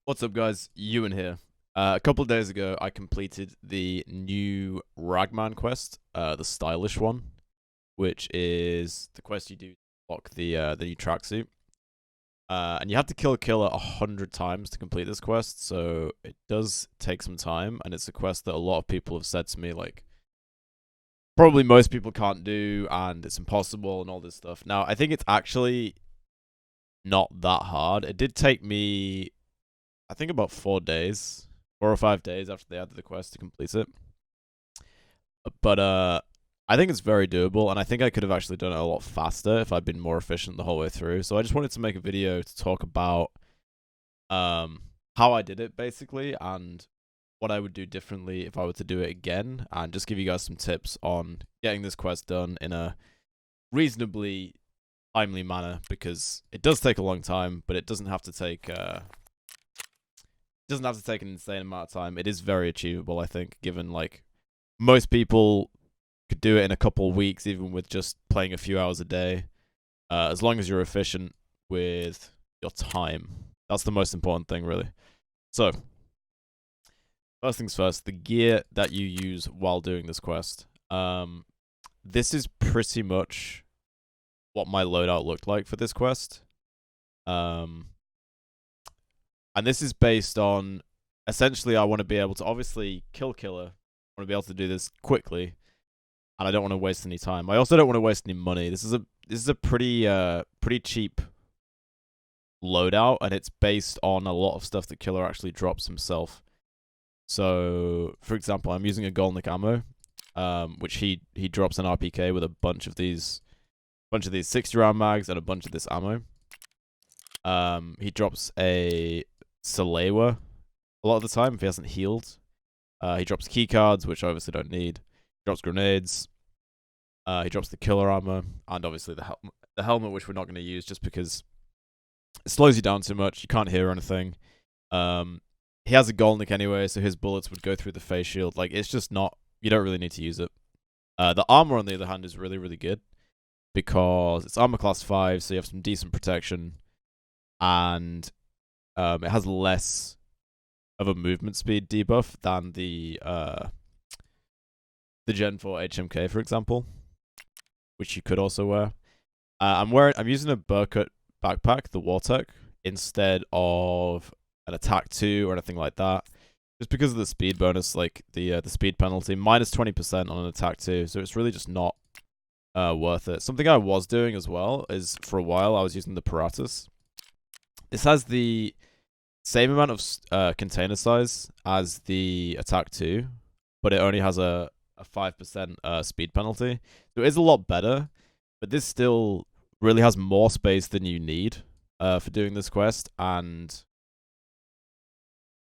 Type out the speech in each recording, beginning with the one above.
What's up, guys? Ewan here. A couple of days ago, I completed the new Ragman quest, the stylish one, which is the quest you do to unlock the new tracksuit. And you have to kill Killa 100 times to complete this quest, so it does take some time, and it's a quest that a lot of people have said to me, like, probably most people can't do, and it's impossible, and all this stuff. Now, I think it's actually not that hard. It did take me, I think, about 4 days, 4 or 5 days after they added the quest to complete it. But I think it's very doable, and I think I could have actually done it a lot faster if I'd been more efficient the whole way through. So I just wanted to make a video to talk about how I did it, basically, and what I would do differently if I were to do it again, and just give you guys some tips on getting this quest done in a reasonably timely manner, because it does take a long time, but it doesn't have to take an insane amount of time. It is very achievable, I think, given like most people could do it in a couple of weeks, even with just playing a few hours a day. As long as you're efficient with your time, that's the most important thing, really. So, first things first, the gear that you use while doing this quest. This is pretty much what my loadout looked like for this quest. And this is based on, essentially, I want to be able to obviously kill Killer. I want to be able to do this quickly, and I don't want to waste any time. I also don't want to waste any money. This is a pretty cheap loadout, and it's based on a lot of stuff that Killer actually drops himself. So, for example, I'm using a Golnik ammo, which he drops an RPK with a bunch of these 60-round mags and a bunch of this ammo. He drops a Salewa a lot of the time if he hasn't healed. He drops key cards, which I obviously don't need. He drops grenades. He drops the killer armor, and obviously the helmet, which we're not going to use just because it slows you down too much. You can't hear anything. He has a Golnik anyway, so his bullets would go through the face shield. Like, it's just not, you don't really need to use it. The armor, on the other hand, is really, really good because it's armor class 5, so you have some decent protection, and it has less of a movement speed debuff than the Gen 4 HMK, for example, which you could also wear. I'm using a Burkut backpack, the Wartech, instead of an attack 2 or anything like that, just because of the speed bonus, like the speed penalty, minus 20% on an attack 2, so it's really just not worth it. Something I was doing as well is, for a while, I was using the Paratus. This has the same amount of container size as the attack 2, but it only has a 5% speed penalty. So it is a lot better, but this still really has more space than you need for doing this quest, and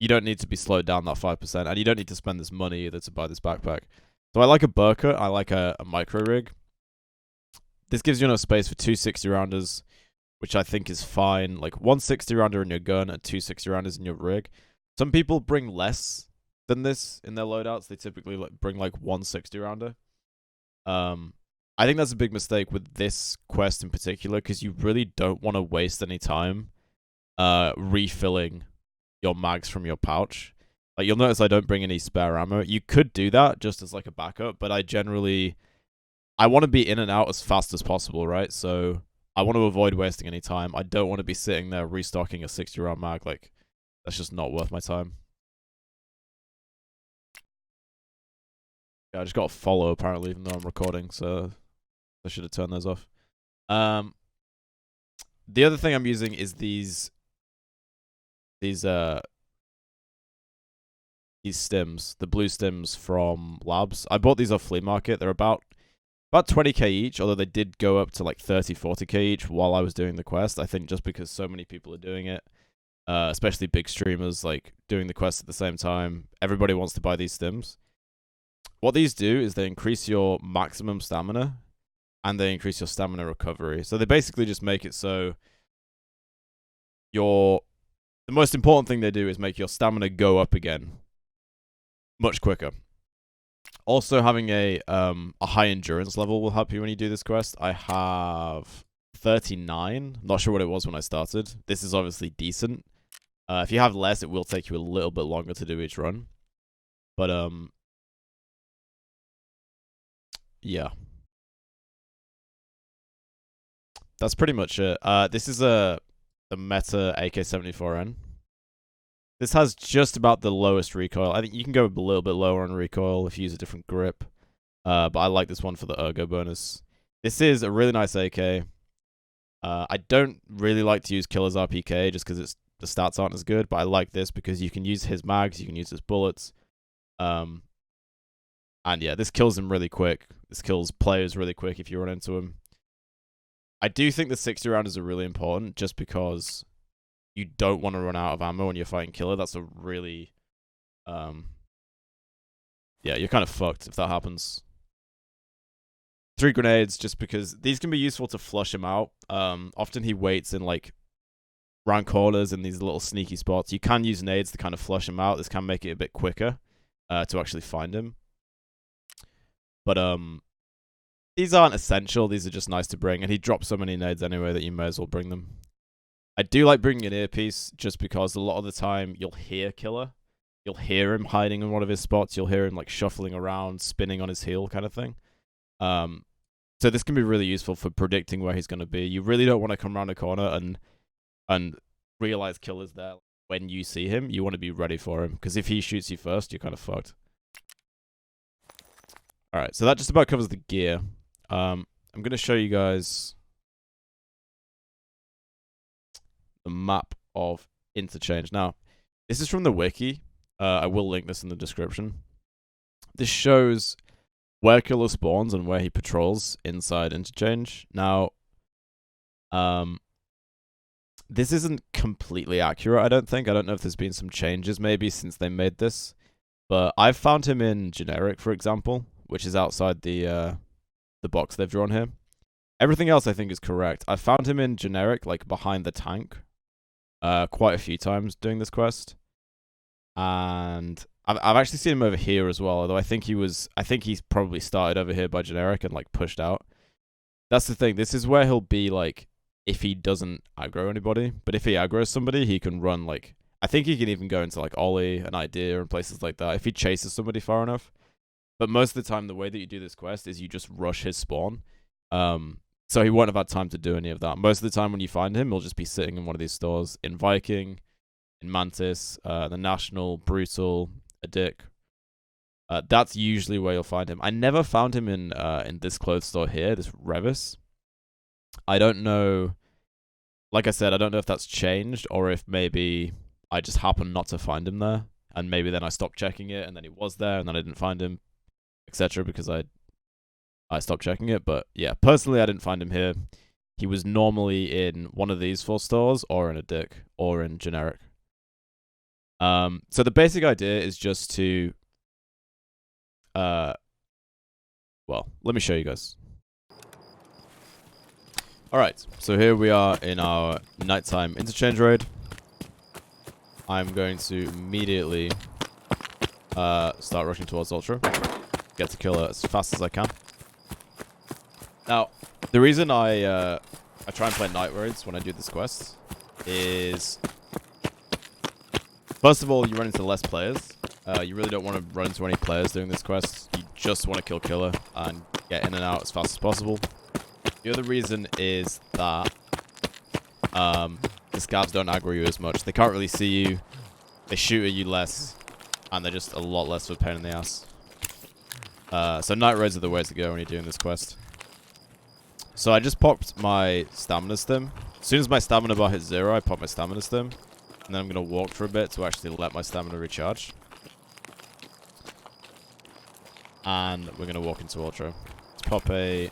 you don't need to be slowed down that 5%, and you don't need to spend this money either to buy this backpack. So I like a Burkut, I like a micro rig. This gives you enough space for 2 60-rounders, which I think is fine. Like, 1 60-rounder in your gun and 2 60-rounders in your rig. Some people bring less than this in their loadouts. They typically bring like 1 60-rounder. I think that's a big mistake with this quest in particular, because you really don't want to waste any time refilling your mags from your pouch. Like, you'll notice I don't bring any spare ammo. You could do that just as like a backup, but I want to be in and out as fast as possible, right? So I want to avoid wasting any time. I don't want to be sitting there restocking a 60-round mag. Like, that's just not worth my time. Yeah, I just got a follow, apparently, even though I'm recording, so I should have turned those off. The other thing I'm using is these stims, the blue stims from Labs. I bought these off Flea Market. They're about 20k each, although they did go up to like 30, 40k each while I was doing the quest. I think just because so many people are doing it, especially big streamers, like doing the quest at the same time. Everybody wants to buy these stims. What these do is they increase your maximum stamina, and they increase your stamina recovery. So they basically just make it so the most important thing they do is make your stamina go up again much quicker. Also, having a high endurance level will help you when you do this quest. I have 39. I'm not sure what it was when I started. This is obviously decent. If you have less, it will take you a little bit longer to do each run. But yeah, that's pretty much it. This is the meta AK-74N. This has just about the lowest recoil. I think you can go a little bit lower on recoil if you use a different grip. But I like this one for the ergo bonus. This is a really nice AK. I don't really like to use Killer's RPK just because the stats aren't as good, but I like this because you can use his mags, you can use his bullets. And yeah, this kills him really quick. This kills players really quick if you run into him. I do think the 60 rounders are really important just because you don't want to run out of ammo when you're fighting Killer. That's a really... yeah, you're kind of fucked if that happens. 3 grenades, just because these can be useful to flush him out. Often he waits in like round corners in these little sneaky spots. You can use nades to kind of flush him out. This can make it a bit quicker to actually find him. But these aren't essential. These are just nice to bring. And he drops so many nades anyway that you may as well bring them. I do like bringing an earpiece just because a lot of the time you'll hear Killer. You'll hear him hiding in one of his spots. You'll hear him like shuffling around, spinning on his heel kind of thing. So this can be really useful for predicting where he's going to be. You really don't want to come around a corner and realize Killer's there when you see him. You want to be ready for him, because if he shoots you first, you're kind of fucked. Alright, so that just about covers the gear. I'm going to show you guys the map of Interchange. Now, this is from the wiki. I will link this in the description. This shows where Killer spawns and where he patrols inside Interchange. Now, this isn't completely accurate, I don't think. I don't know if there's been some changes maybe since they made this. But I've found him in Generic, for example, which is outside the box they've drawn here. Everything else I think is correct. I found him in Generic, like behind the tank, quite a few times doing this quest. And I've actually seen him over here as well, although I think he's probably started over here by Generic and like pushed out. That's the thing. This is where he'll be like if he doesn't aggro anybody, but if he aggroes somebody, he can run like I think he can even go into like Ollie and Idea and places like that if he chases somebody far enough. But most of the time, the way that you do this quest is you just rush his spawn. So he won't have had time to do any of that. Most of the time when you find him, he'll just be sitting in one of these stores in Viking, in Mantis, the National, Brutal, Addic. That's usually where you'll find him. I never found him in this clothes store here, this Revis. I don't know. Like I said, I don't know if that's changed or if maybe I just happened not to find him there, and maybe then I stopped checking it, and then he was there, and then I didn't find him, etc. Because I stopped checking it. But yeah, personally, I didn't find him here. He was normally in one of these 4 stores, or in Addic, or in Generic. So the basic idea is just to, well, let me show you guys. Alright, so here we are in our nighttime interchange raid. I'm going to immediately start rushing towards Ultra. Get to Killer as fast as I can. Now, the reason I try and play night raids when I do this quest is, first of all, you run into less players. You really don't want to run into any players doing this quest. You just want to kill Killer and get in and out as fast as possible. The other reason is that the scavs don't aggro you as much. They can't really see you. They shoot at you less. And they're just a lot less of a pain in the ass. So night raids are the way to go when you're doing this quest. So I just popped my stamina stim. As soon as my stamina bar hits 0, I pop my stamina stim. And then I'm going to walk for a bit to actually let my stamina recharge. And we're going to walk into Ultra. Let's pop a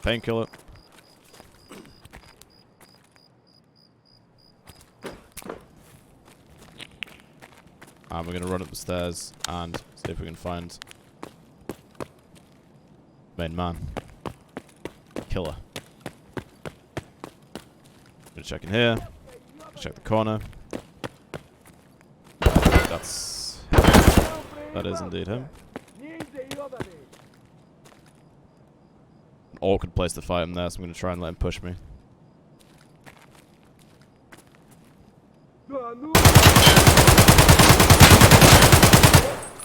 painkiller. And we're going to run up the stairs and see if we can find main man. Killer. I'm going to check in here. Check the corner. That is indeed him. An awkward place to fight him there, so I'm going to try and let him push me.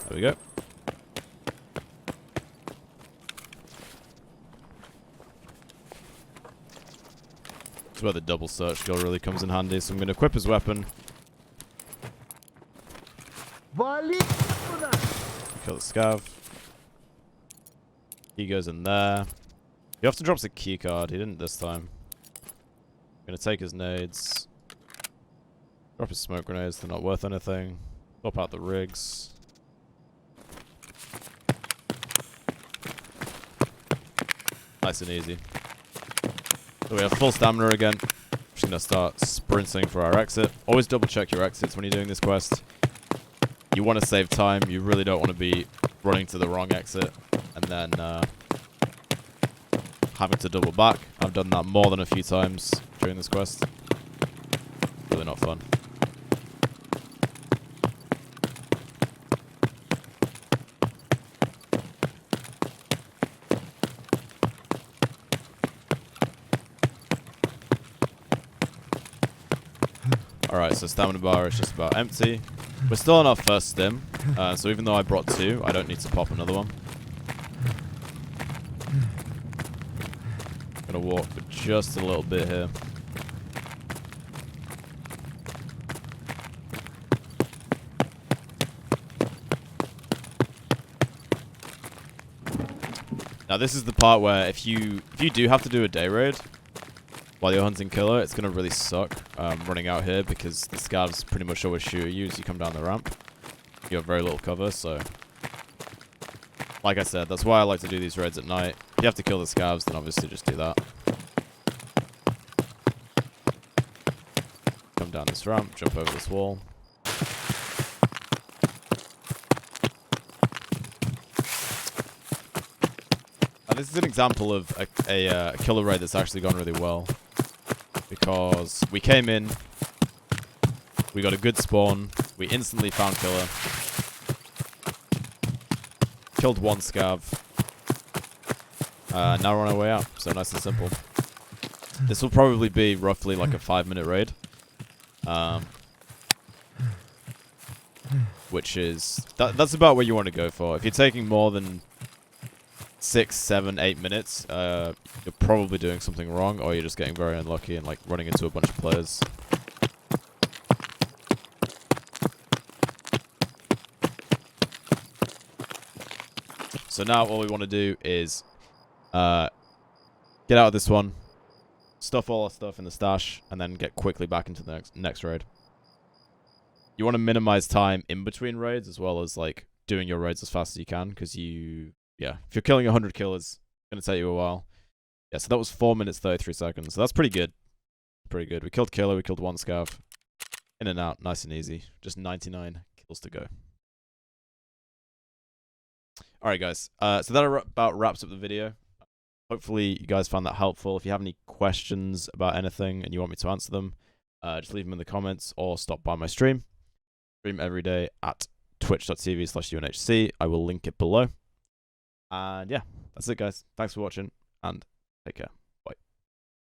There we go. That's where the double search skill really comes in handy, so I'm going to equip his weapon. Kill the scav. He goes in there. He often drops a key card. He didn't this time. I'm going to take his nades. Drop his smoke grenades. They're not worth anything. Swap out the rigs. Nice and easy. So we have full stamina again. Just going to start sprinting for our exit. Always double check your exits when you're doing this quest. You want to save time. You really don't want to be running to the wrong exit and then having to double back. I've done that more than a few times during this quest. Really not fun. Alright, so stamina bar is just about empty. We're still on our first stim, so even though I brought 2, I don't need to pop another one. Gonna walk for just a little bit here. Now this is the part where if you do have to do a day raid while you're hunting killer, it's gonna really suck running out here because the scavs pretty much always shoot at you as you come down the ramp. You have very little cover, so like I said, that's why I like to do these raids at night. If you have to kill the scavs, then obviously just do that. Come down this ramp, jump over this wall. Now, this is an example of a killer raid that's actually gone really well. Because we came in, we got a good spawn, we instantly found killer, killed one scav, now we're on our way out, so nice and simple. This will probably be roughly like a 5-minute raid, which is, that's about what you want to go for. If you're taking more than 6, 7, 8 minutes, you're probably doing something wrong, or you're just getting very unlucky and like running into a bunch of players. So now all we want to do is get out of this one, stuff all our stuff in the stash, and then get quickly back into the next raid. You want to minimize time in between raids as well as like doing your raids as fast as you can, because yeah, if you're killing 100 killers, it's going to take you a while. Yeah, so that was 4 minutes, 33 seconds. So that's pretty good. Pretty good. We killed killer, we killed one scav. In and out, nice and easy. Just 99 kills to go. Alright, guys. So that about wraps up the video. Hopefully you guys found that helpful. If you have any questions about anything and you want me to answer them, just leave them in the comments or stop by my stream. Stream every day at twitch.tv/UNHC. I will link it below. And yeah, that's it, guys. Thanks for watching, and take care.